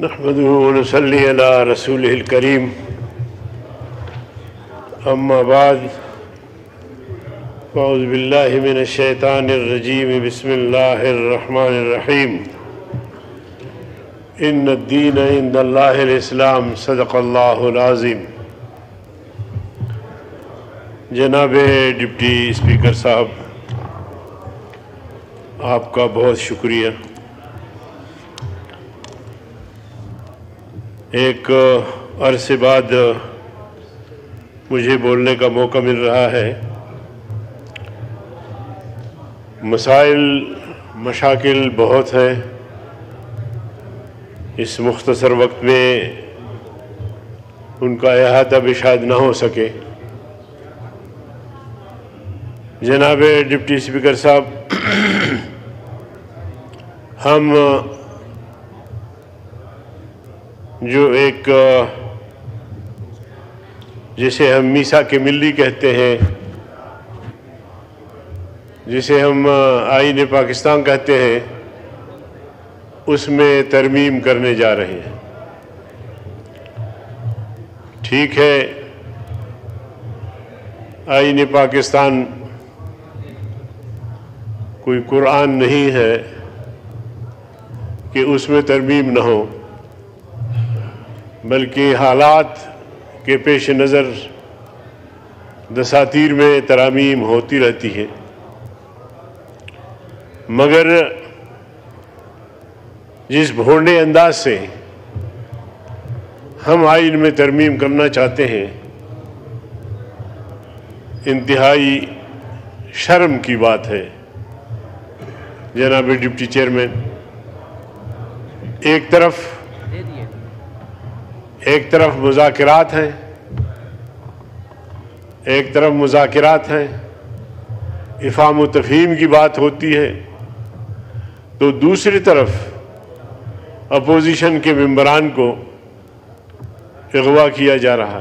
نحمده ونصلي على رسوله الكريم أما بعد أعوذ بالله من الشيطان الرجيم بسم الله الرحمن الرحيم إن الدين عند الله الإسلام صدق الله العظيم۔ جناب ڈپٹی اسپیکر صاحب، آپ کا بہت شکریہ۔ ایک عرصے بعد مجھے بولنے کا موقع مل رہا ہے۔ مسائل مشاکل بہت ہیں، اس مختصر وقت میں ان کا احاطہ بھی شاید نہ ہو سکے۔ جناب ڈپٹی اسپیکر صاحب، ہم جو ایک جسے ہم میثاق ملی کہتے ہیں، جسے ہم آئین پاکستان کہتے ہیں، اس میں ترمیم کرنے جا رہے ہیں۔ ٹھیک ہے، آئین پاکستان کوئی قرآن نہیں ہے کہ اس میں ترمیم نہ ہو، بلکہ حالات کے پیش نظر دساتیر میں ترامیم ہوتی رہتی ہے۔ مگر جس بھونڈے انداز سے ہم آئین میں ترمیم کرنا چاہتے ہیں، انتہائی شرم کی بات ہے۔ جناب ڈپٹی چیئرمین، ایک طرف مذاکرات ہیں، افہام و تفہیم کی بات ہوتی ہے، تو دوسری طرف اپوزیشن کے ممبران کو اغوا کیا جا رہا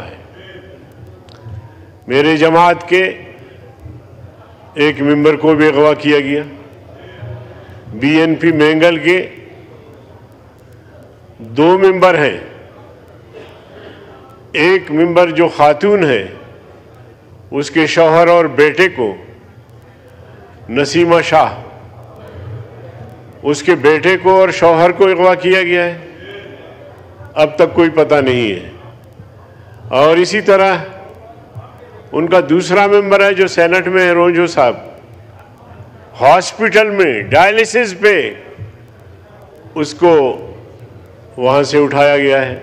ہے۔ میرے جماعت کے ایک ممبر کو بھی اغوا کیا گیا۔ بی این پی مینگل کے 2 ممبر ہیں، ایک ممبر جو خاتون ہے، اس کے شوہر اور بیٹے کو، نسیمہ شاہ، اس کے بیٹے کو اور شوہر کو اغوا کیا گیا ہے۔ اب تک کوئی پتہ نہیں ہے۔ اور اسی طرح ان کا دوسرا ممبر ہے جو سینٹ میں ہے، رونجو صاحب، ہاسپٹل میں ڈائلسس پہ اس کو وہاں سے اٹھایا گیا ہے۔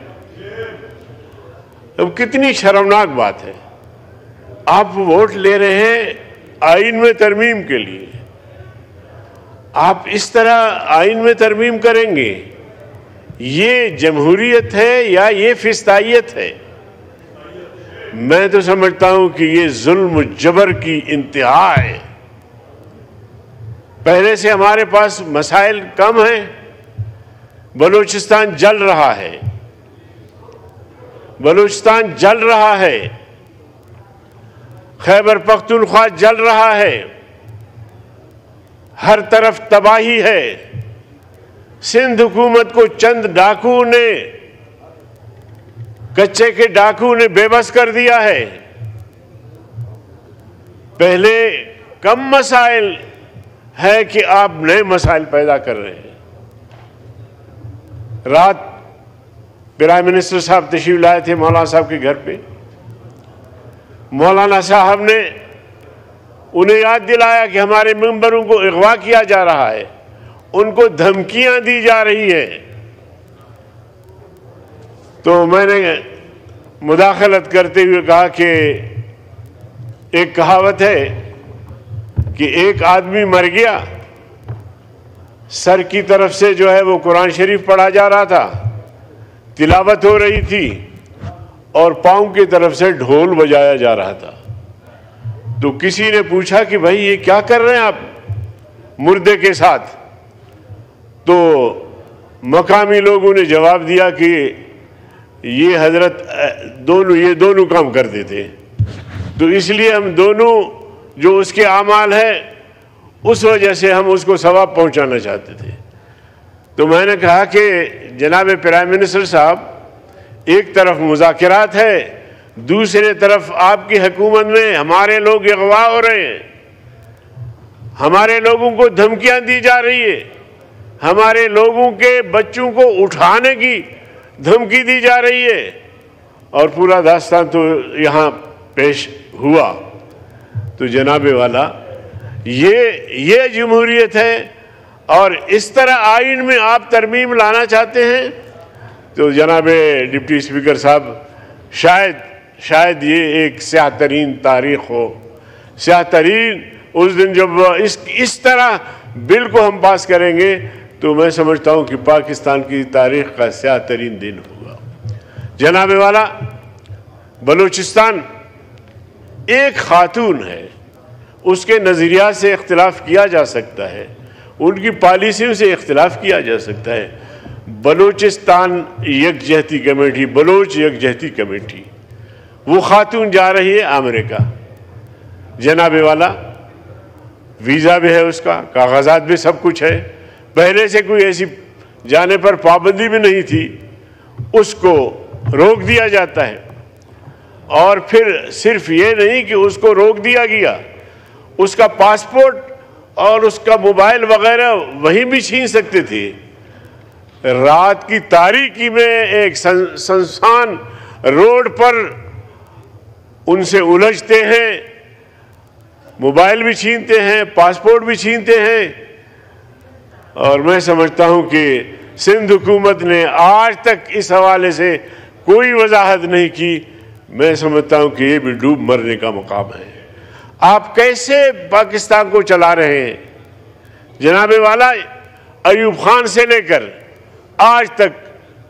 اب کتنی شرمناک بات ہے، آپ ووٹ لے رہے ہیں آئین میں ترمیم کے لیے، آپ اس طرح آئین میں ترمیم کریں گے؟ یہ جمہوریت ہے یا یہ فسطائیت ہے؟ میں تو سمجھتا ہوں کہ یہ ظلم و جبر کی انتہا ہے۔ پہلے سے ہمارے پاس مسائل کم ہیں، بلوچستان جل رہا ہے، خیبر پختونخوا جل رہا ہے، ہر طرف تباہی ہے۔ سندھ حکومت کو چند ڈاکو نے، کچے کے ڈاکو نے بے بس کر دیا ہے۔ پہلے کم مسائل ہے کہ آپ نئے مسائل پیدا کر رہے ہیں۔ رات پرائم منسٹر صاحب تشریف لائے تھے مولانا صاحب کے گھر پہ۔ مولانا صاحب نے انہیں یاد دلایا کہ ہمارے ممبروں کو اغوا کیا جا رہا ہے، ان کو دھمکیاں دی جا رہی ہیں۔ تو میں نے مداخلت کرتے ہوئے کہا کہ ایک کہاوت ہے کہ ایک آدمی مر گیا، سر کی طرف سے جو ہے وہ قرآن شریف پڑھا جا رہا تھا، تلاوت ہو رہی تھی، اور پاؤں کی طرف سے ڈھول بجایا جا رہا تھا۔ تو کسی نے پوچھا کہ بھائی یہ کیا کر رہے ہیں آپ مردے کے ساتھ؟ تو مقامی لوگوں نے جواب دیا کہ یہ حضرت یہ دونوں کام کرتے تھے، تو اس لیے ہم دونوں جو اس کے اعمال ہیں اس وجہ سے ہم اس کو ثواب پہنچانا چاہتے تھے۔ تو میں نے کہا کہ جناب پرائم منسٹر صاحب، ایک طرف مذاکرات ہے، دوسرے طرف آپ کی حکومت میں ہمارے لوگ اغوا ہو رہے ہیں، ہمارے لوگوں کو دھمکیاں دی جا رہی ہے، ہمارے لوگوں کے بچوں کو اٹھانے کی دھمکی دی جا رہی ہے، اور پورا داستان تو یہاں پیش ہوا۔ تو جناب والا، یہ جمہوریت ہے، اور اس طرح آئین میں آپ ترمیم لانا چاہتے ہیں؟ تو جناب ڈپٹی اسپیکر صاحب، شاید یہ ایک سیاہ ترین تاریخ ہو، سیاہ ترین اس دن جب اس طرح بل کو ہم پاس کریں گے، تو میں سمجھتا ہوں کہ پاکستان کی تاریخ کا سیاہ ترین دن ہوگا۔ جناب والا، بلوچستان ایک خاتون ہے، اس کے نظریات سے اختلاف کیا جا سکتا ہے، ان کی پالیسیوں سے اختلاف کیا جا سکتا ہے۔ بلوچستان یکجہتی کمیٹی، بلوچ یکجہتی کمیٹی، وہ خاتون جا رہی ہے امریکہ۔ جناب والا، ویزا بھی ہے اس کا، کاغذات بھی سب کچھ ہے، پہلے سے کوئی ایسی جانے پر پابندی بھی نہیں تھی، اس کو روک دیا جاتا ہے۔ اور پھر صرف یہ نہیں کہ اس کو روک دیا گیا، اس کا پاسپورٹ اور اس کا موبائل وغیرہ وہیں بھی چھین سکتے تھے۔ رات کی تاریکی میں ایک سنسان روڈ پر ان سے الجھتے ہیں، موبائل بھی چھینتے ہیں، پاسپورٹ بھی چھینتے ہیں۔ اور میں سمجھتا ہوں کہ سندھ حکومت نے آج تک اس حوالے سے کوئی وضاحت نہیں کی۔ میں سمجھتا ہوں کہ یہ بھی ڈوب مرنے کا مقام ہے۔ آپ کیسے پاکستان کو چلا رہے ہیں؟ جناب والا، ایوب خان سے لے کر آج تک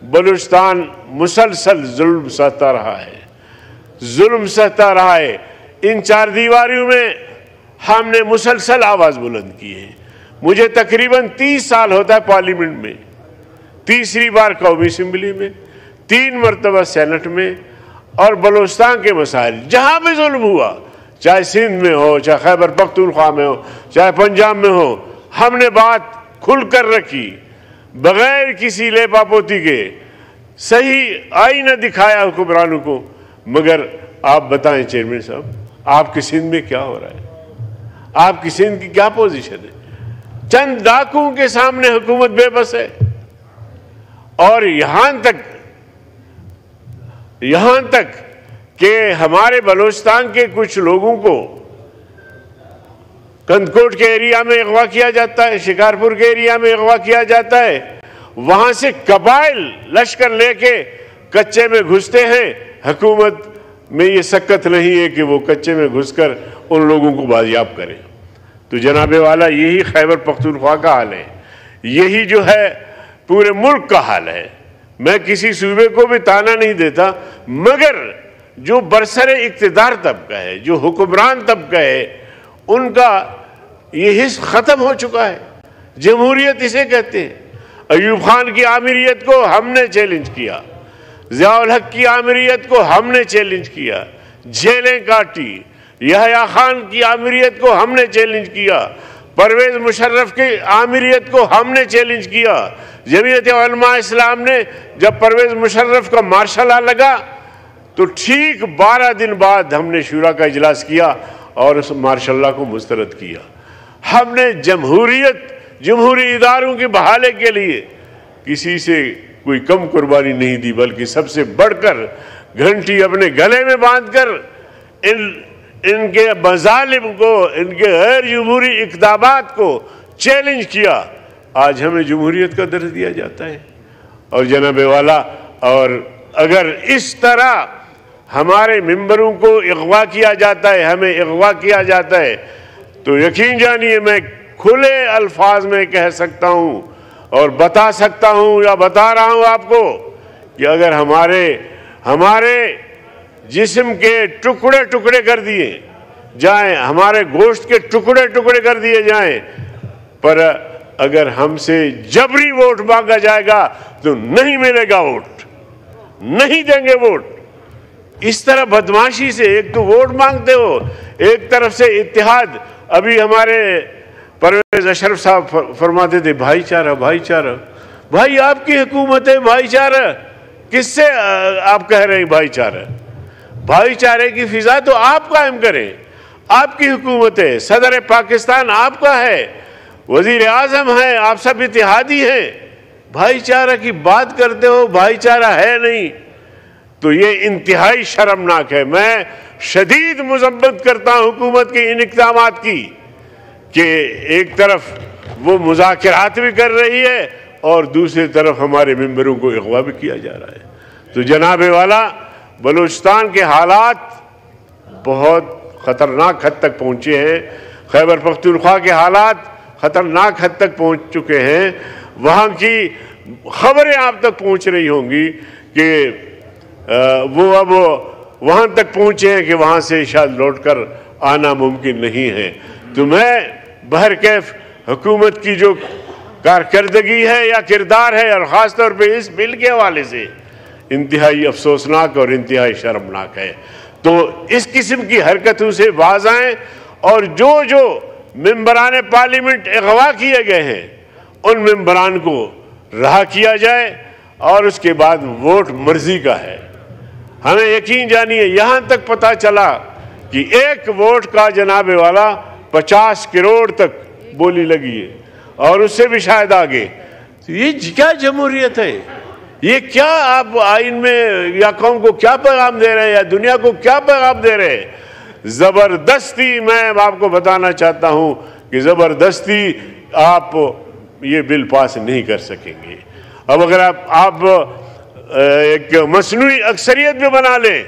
بلوچستان مسلسل ظلم سہتا رہا ہے، ظلم سہتا رہا ہے۔ ان چار دیواریوں میں ہم نے مسلسل آواز بلند کی ہے۔ مجھے تقریباً 30 سال ہوتا ہے پارلیمنٹ میں، تیسری بار قومی اسمبلی میں، 3 مرتبہ سینٹ میں، اور بلوچستان کے مسائل جہاں بھی ظلم ہوا، چاہے سندھ میں ہو، چاہے خیبر پختونخوا میں ہو، چاہے پنجاب میں ہو، ہم نے بات کھل کر رکھی، بغیر کسی لیپا پوتی کے، صحیح آئینہ دکھایا حکمرانوں کو۔ مگر آپ بتائیں چیئرمین صاحب، آپ کی سندھ میں کیا ہو رہا ہے؟ آپ کی سندھ کی کیا پوزیشن ہے؟ چند ڈاکوؤں کے سامنے حکومت بے بس ہے، اور یہاں تک کہ ہمارے بلوچستان کے کچھ لوگوں کو کندکوٹ کے ایریا میں اغوا کیا جاتا ہے، شکارپور کے ایریا میں اغوا کیا جاتا ہے، وہاں سے قبائل لشکر لے کے کچے میں گھستے ہیں۔ حکومت میں یہ سکت نہیں ہے کہ وہ کچے میں گھس کر ان لوگوں کو بازیاب کرے۔ تو جناب والا، یہی خیبر پختونخوا کا حال ہے، یہی جو ہے پورے ملک کا حال ہے۔ میں کسی صوبے کو بھی تانا نہیں دیتا، مگر جو برسر اقتدار طبقہ ہے، جو حکمران طبقہ ہے، ان کا یہ حص ختم ہو چکا ہے۔ جمہوریت اسے کہتے ہیں۔ ایوب خان کی آمریت کو ہم نے چیلنج کیا، ضیاء الحق کی آمریت کو ہم نے چیلنج کیا، جیلیں کاٹی۔ یحییٰ خان کی آمریت کو ہم نے چیلنج کیا، پرویز مشرف کی آمریت کو ہم نے چیلنج کیا۔ جمعیت علماء اسلام نے جب پرویز مشرف کا مارشل لا لگا تو ٹھیک 12 دن بعد ہم نے شورا کا اجلاس کیا اور اس مارشل لا کو مسترد کیا۔ ہم نے جمہوری اداروں کی بحالی کے لیے کسی سے کوئی کم قربانی نہیں دی، بلکہ سب سے بڑھ کر گھنٹی اپنے گلے میں باندھ کر ان کے مظالم کو، ان کے غیر جمہوری اقدامات کو چیلنج کیا۔ آج ہمیں جمہوریت کا درس دیا جاتا ہے۔ اور جناب والا، اور اگر اس طرح ہمارے ممبروں کو اغوا کیا جاتا ہے، ہمیں اغوا کیا جاتا ہے، تو یقین جانیے میں کھلے الفاظ میں کہہ سکتا ہوں اور بتا سکتا ہوں یا بتا رہا ہوں آپ کو کہ اگر ہمارے جسم کے ٹکڑے ٹکڑے کر دیے جائیں، ہمارے گوشت کے ٹکڑے ٹکڑے کر دیے جائیں، پر اگر ہم سے جبری ووٹ مانگا جائے گا تو نہیں ملے گا ووٹ، نہیں دیں گے ووٹ۔ اس طرح بدماشی سے ایک تو ووٹ مانگتے ہو، ایک طرف سے اتحاد۔ ابھی ہمارے پرویز اشرف صاحب فرماتے تھے بھائی چارہ، بھائی چارہ، بھائی آپ کی حکومت ہے بھائی چارہ، کس سے آپ کہہ رہے ہیں بھائی چارہ؟ بھائی چارے کی فضا تو آپ قائم کریں، آپ کی حکومت ہے، صدر پاکستان آپ کا ہے، وزیر اعظم ہے، آپ سب اتحادی ہیں، بھائی چارہ کی بات کرتے ہو، بھائی چارہ ہے نہیں، تو یہ انتہائی شرمناک ہے۔ میں شدید مذمت کرتا ہوں حکومت کے ان اقدامات کی کہ ایک طرف وہ مذاکرات بھی کر رہی ہے اور دوسری طرف ہمارے ممبروں کو اغوا بھی کیا جا رہا ہے۔ تو جناب والا، بلوچستان کے حالات بہت خطرناک حد تک پہنچے ہیں، خیبر پختونخوا کے حالات خطرناک حد تک پہنچ چکے ہیں، وہاں کی خبریں آپ تک پہنچ رہی ہوں گی کہ وہ اب وہاں تک پہنچے ہیں کہ وہاں سے شاید لوٹ کر آنا ممکن نہیں ہے۔ تو میں بہرکیف حکومت کی جو کارکردگی ہے یا کردار ہے، اور خاص طور پہ اس بل کے حوالے سے، انتہائی افسوسناک اور انتہائی شرمناک ہے۔ تو اس قسم کی حرکتوں سے باز آئیں، اور جو ممبران پارلیمنٹ اغوا کیے گئے ہیں ان ممبران کو رہا کیا جائے، اور اس کے بعد ووٹ مرضی کا ہے۔ ہمیں یقین جانیے، یہاں تک پتہ چلا کہ ایک ووٹ کا جناب والا 50 کروڑ تک بولی لگی ہے، اور اس سے بھی شاید آگے۔ یہ کیا جمہوریت ہے؟ یہ کیا آپ آئین میں یا قوم کو کیا پیغام دے رہے ہیں، یا دنیا کو کیا پیغام دے رہے ہیں؟ زبردستی، میں آپ کو بتانا چاہتا ہوں کہ زبردستی آپ یہ بل پاس نہیں کر سکیں گے۔ اب اگر آپ ایک مصنوعی اکثریت بھی بنا لیں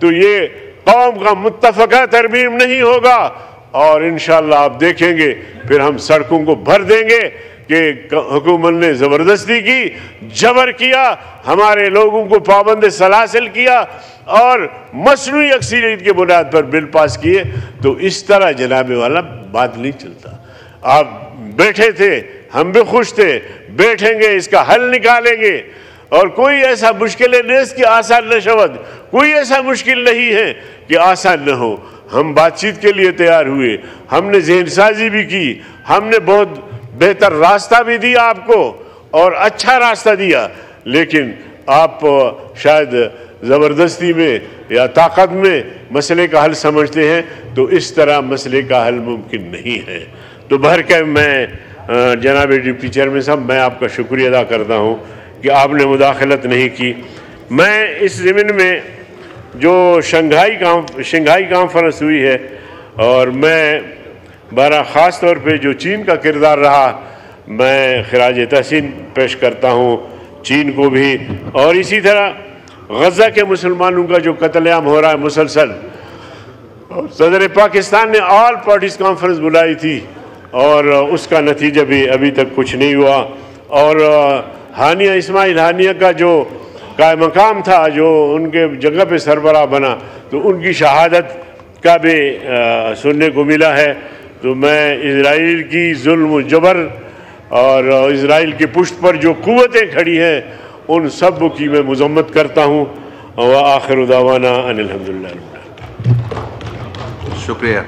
تو یہ قوم کا متفقہ ترمیم نہیں ہوگا، اور انشاءاللہ آپ دیکھیں گے پھر ہم سڑکوں کو بھر دیں گے کہ حکومت نے زبردستی کی، جبر کیا، ہمارے لوگوں کو پابند سلاسل کیا، اور مصنوعی اکثریت کے بنیاد پر بل پاس کیے۔ تو اس طرح جناب والا بات نہیں چلتا۔ آپ بیٹھے تھے، ہم بھی خوش تھے، بیٹھیں گے، اس کا حل نکالیں گے، اور کوئی ایسا مشکل نہیں ہے کہ آسان نہ شود، کوئی ایسا مشکل نہیں ہے کہ آسان نہ ہو۔ ہم بات چیت کے لیے تیار ہوئے، ہم نے ذہن سازی بھی کی، ہم نے بہت بہتر راستہ بھی دیا آپ کو، اور اچھا راستہ دیا، لیکن آپ شاید زبردستی میں یا طاقت میں مسئلے کا حل سمجھتے ہیں، تو اس طرح مسئلے کا حل ممکن نہیں ہے۔ تو بہرکیف میں جناب ڈپٹی چیئرمین صاحب، میں آپ کا شکریہ ادا کرتا ہوں کہ آپ نے مداخلت نہیں کی۔ میں اس ضمن میں جو شنگھائی کانفرنس ہوئی ہے، اور میں بارہ خاص طور پہ جو چین کا کردار رہا، میں خراج تحسین پیش کرتا ہوں چین کو بھی، اور اسی طرح غزہ کے مسلمانوں کا جو قتل عام ہو رہا ہے مسلسل، صدر پاکستان نے آل پارٹیز کانفرنس بلائی تھی، اور اس کا نتیجہ بھی ابھی تک کچھ نہیں ہوا، اور ہانیہ اسماعیل ہانیہ کا جو قائم مقام تھا، جو ان کے جگہ پہ سربراہ بنا، تو ان کی شہادت کا بھی سننے کو ملا ہے۔ تو میں اسرائیل کی ظلم و جبر اور اسرائیل کی پشت پر جو قوتیں کھڑی ہیں ان سب کی میں مذمت کرتا ہوں، وآخر دعوانا ان الحمدللہ۔ شکریہ۔